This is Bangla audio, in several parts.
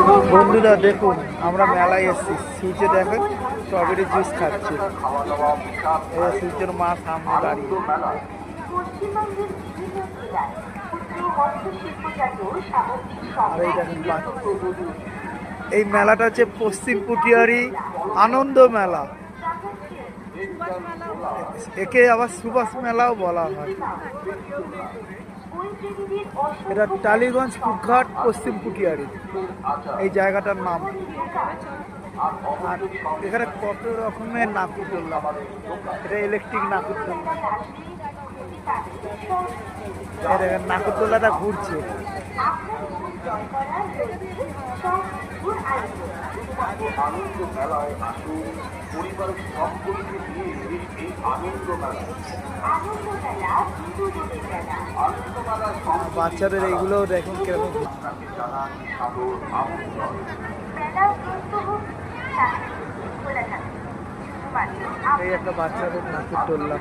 বন্ধুরা দেখুন, আমরা মেলায় এসেছি। সূর্য দেখেন স্ট্রবেরি জুস খাচ্ছে। সূর্যের মা সামনে দাঁড়িয়ে। এই মেলাটা হচ্ছে পশ্চিম পুটিয়ারি আনন্দ মেলা। একে আবার সুভাষ মেলাও বলা হয়। এটা টালিগঞ্জ ফুটঘাট পশ্চিম পুটিয়ারি এই জায়গাটার নাম। আর এখানে কত রকমের নাকুরদোল্লা, এটা ইলেকট্রিক নাকুরদোল্লা। নাকুরদোল্লাটা ঘুরছে। বাচ্চাদের এইগুলো দেখুন কিরকম। এই একটা বাচ্চাদের নাকুরদোল্লা।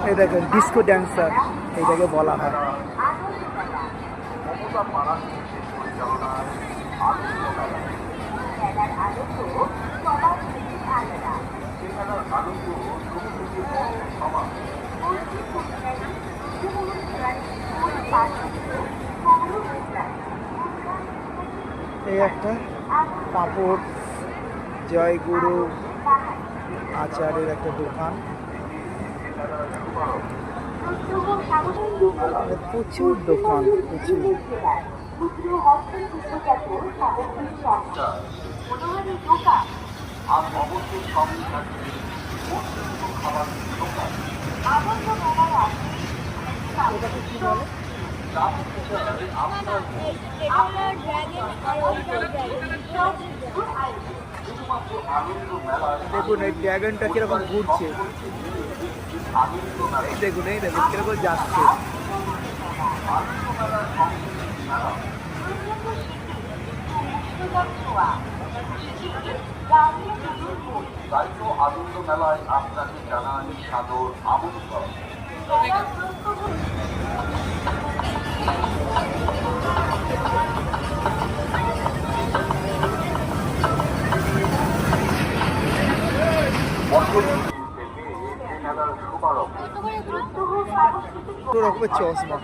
এই দেখেন ডিস্কো ড্যান্সার এইটাকে বলা হয়। এই একটা পাপড় জয়গুরু আচারের একটা দোকান। প্রচুর দোকান, প্রচুর। দেখুন এই ড্রাগনটা কিরকম ঘুরছে। দেখুন এই দেখুন কিরকম যাচ্ছে। আনন্দ মেলায় আপনাকে জানাই সাদর আমন্ত্রণ। রকমের চশমা।